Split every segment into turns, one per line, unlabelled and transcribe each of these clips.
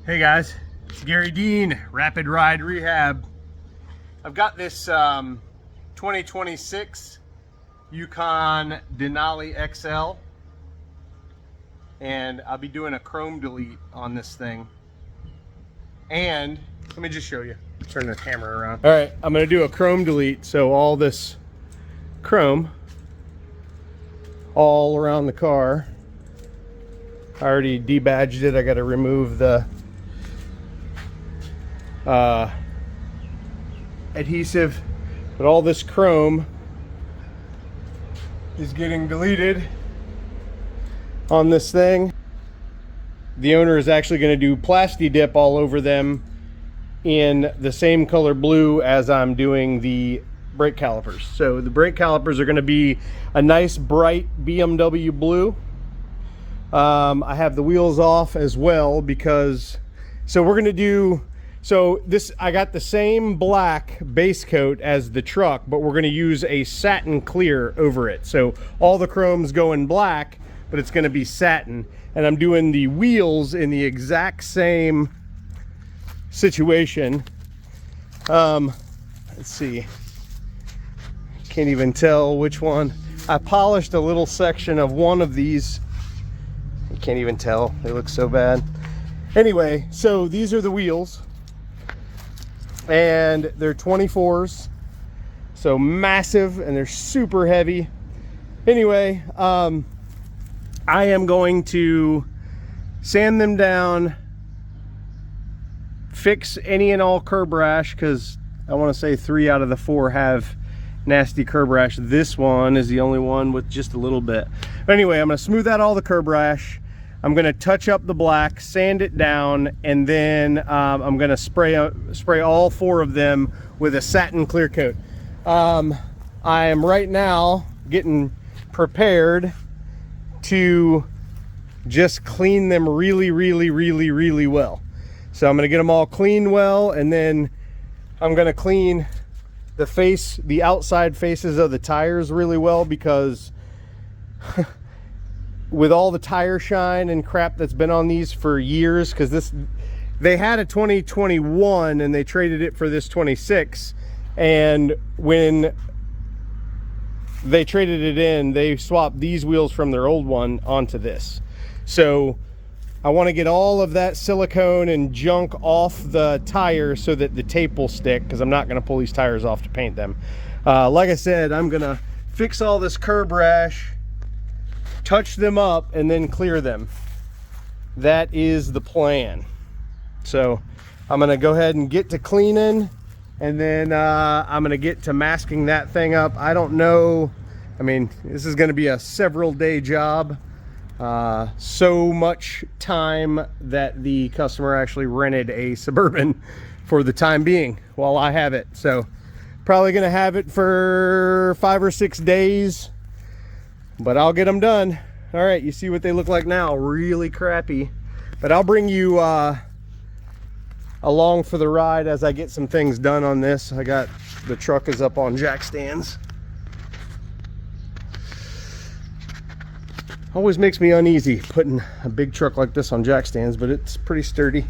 Hey guys, it's Garry Dean, Rapid Ride Rehab. I've got this 2026 Yukon Denali XL, and I'll be doing a chrome delete on this thing. And let me just show you. Turn the camera around. All right, I'm gonna do a chrome delete. So all this chrome all around the car. I already debadged it. I got to remove the adhesive, but all this chrome is getting deleted on this thing. The owner is actually going to do plasti dip all over them in the same color blue as I'm doing the brake calipers. So the brake calipers are going to be a nice bright BMW blue. I have the wheels off as well because, so we're going to do, so this, I got the same black base coat as the truck, but we're going to use a satin clear over it. So all the chrome's going black, but it's going to be satin. And I'm doing the wheels in the exact same situation. Let's see. Can't even tell which one. I polished a little section of one of these. You can't even tell, they look so bad. Anyway, so these are the wheels, and they're 24s, so massive, and they're super heavy. Anyway, I am going to sand them down, fix any and all curb rash, because I want to say 3 out of the 4 have nasty curb rash. This one is the only one with just a little bit. But anyway, I'm going to smooth out all the curb rash. I'm going to touch up the black, sand it down, and then I'm going to spray all 4 of them with a satin clear coat. I am right now getting prepared to just clean them really well. So I'm going to get them all cleaned well, and then I'm going to clean the outside faces of the tires really well, because with all the tire shine and crap that's been on these for years, because they had a 2021 and they traded it for this 26, and when they traded it in, they swapped these wheels from their old one onto this. So I want to get all of that silicone and junk off the tire so that the tape will stick, because I'm not going to pull these tires off to paint them. Like I said, I'm going to fix all this curb rash, touch them up, and then clear them. That is the plan. So I'm going to go ahead and get to cleaning, and then I'm going to get to masking that thing up. I don't know, I mean, this is going to be a several day job. So much time that the customer actually rented a Suburban for the time being while I have it. So probably going to have it for 5 or 6 days, but I'll get them done. All right, you see what they look like now, really crappy. But I'll bring you along for the ride as I get some things done on this. The truck is up on jack stands. Always makes me uneasy putting a big truck like this on jack stands, but it's pretty sturdy.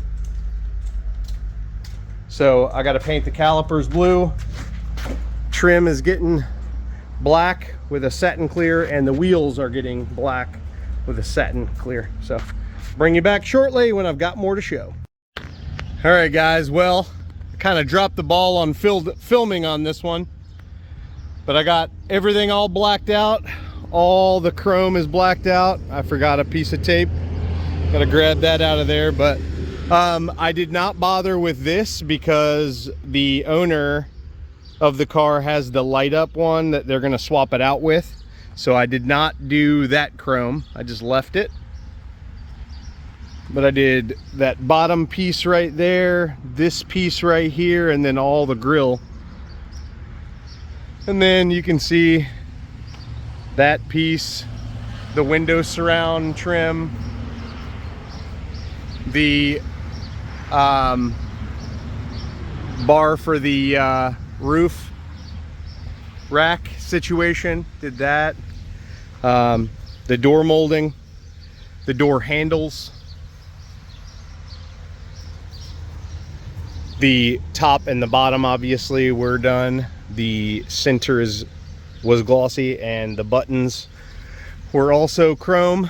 So I got to paint the calipers blue. Trim is getting black with a satin clear, and the wheels are getting black with a satin clear. So bring you back shortly when I've got more to show. All right guys, well, I kind of dropped the ball on filming on this one, but I got everything all blacked out. All the chrome is blacked out. I forgot a piece of tape, gotta grab that out of there. But I did not bother with this because the owner of the car has the light up one that they're going to swap it out with. So I did not do that chrome, I just left it. But I did that bottom piece right there, this piece right here, and then all the grill. And then you can see that piece, the window surround trim, the bar for the roof rack situation, did that. The door molding, the door handles, The top and the bottom obviously were done. The center was glossy, and the buttons were also chrome.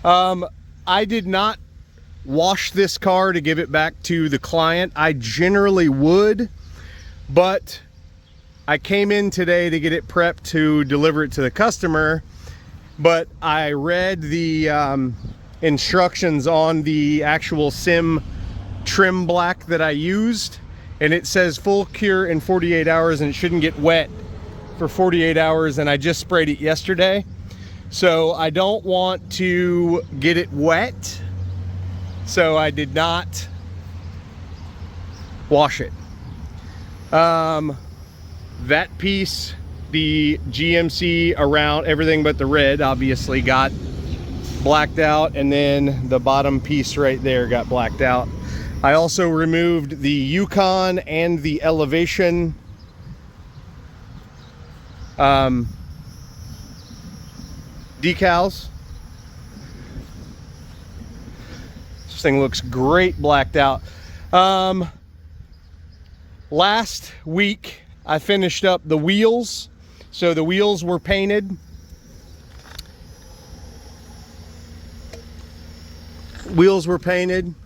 I did not wash this car to give it back to the client. I generally would, but I came in today to get it prepped to deliver it to the customer, but I read the instructions on the actual sim trim black that I used, and it says full cure in 48 hours, and it shouldn't get wet for 48 hours, and I just sprayed it yesterday. So I don't want to get it wet, so I did not wash it. That piece, the GMC around everything but the red, obviously got blacked out, and then the bottom piece right there got blacked out. I also removed the Yukon and the elevation decals. This thing looks great blacked out. Last week I finished up the wheels. So the wheels were painted.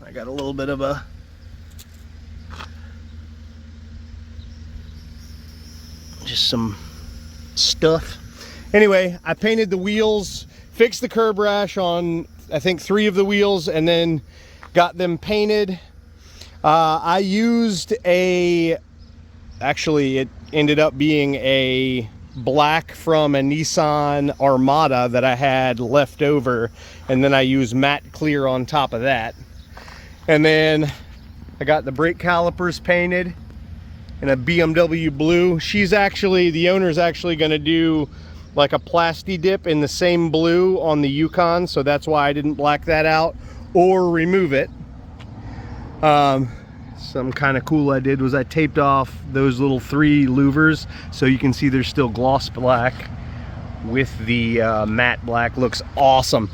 I got a little bit of a just some stuff. Anyway, I painted the wheels, fixed the curb rash on I think 3 of the wheels, and then got them painted. I used actually it ended up being a black from a Nissan Armada that I had left over, and then I used matte clear on top of that. And then I got the brake calipers painted in a BMW blue. The owner's actually going to do like a plasti dip in the same blue on the Yukon, so that's why I didn't black that out or remove it. Some kind of cool I did was I taped off those little 3 louvers, so you can see there's still gloss black with the matte black. Looks awesome.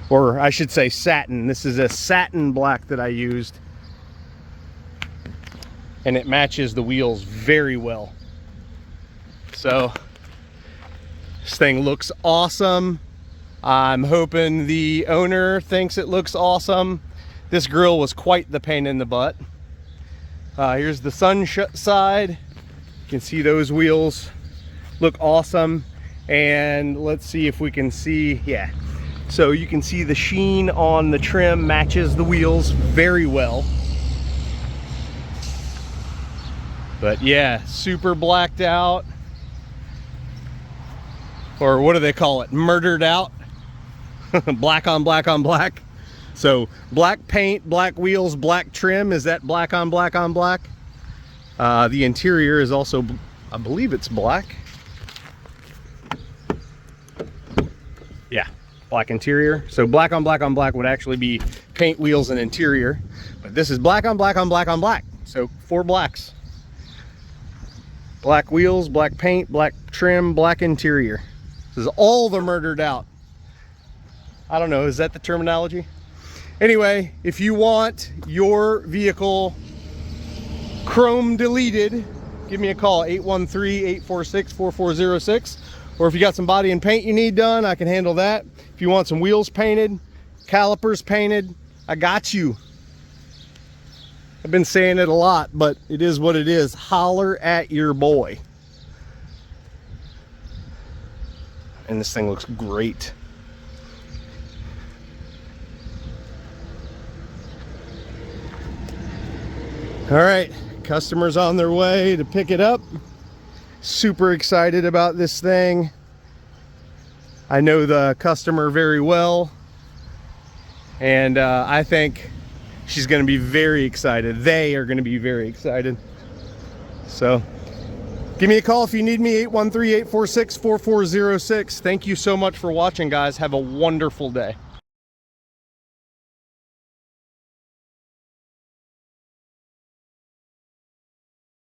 Or I should say satin. This is a satin black that I used, and it matches the wheels very well. So this thing looks awesome. I'm hoping the owner thinks it looks awesome. This grill was quite the pain in the butt. Here's the sun side. You can see those wheels look awesome. And let's see if we can see, yeah. So you can see the sheen on the trim matches the wheels very well. But yeah, super blacked out. Or what do they call it? Murdered out. Black on black on black. So black paint, black wheels, black trim. Is that black on black on black? The interior is also, I believe it's black. Yeah, black interior. So black on black on black would actually be paint, wheels, and interior. But this is black on black on black on black. So 4 blacks. Black wheels, black paint, black trim, black interior. This is all the murdered out. I don't know, is that the terminology? Anyway, if you want your vehicle chrome deleted, give me a call, 813-846-4406. Or if you got some body and paint you need done, I can handle that. If you want some wheels painted, calipers painted, I got you. I've been saying it a lot, but it is what it is. Holler at your boy. And this thing looks great. All right, customers on their way to pick it up. Super excited about this thing. I know the customer very well, and I think she's going to be very excited. They are going to be very excited. So give me a call if you need me, 813-846-4406. Thank you so much for watching, guys. Have a wonderful day.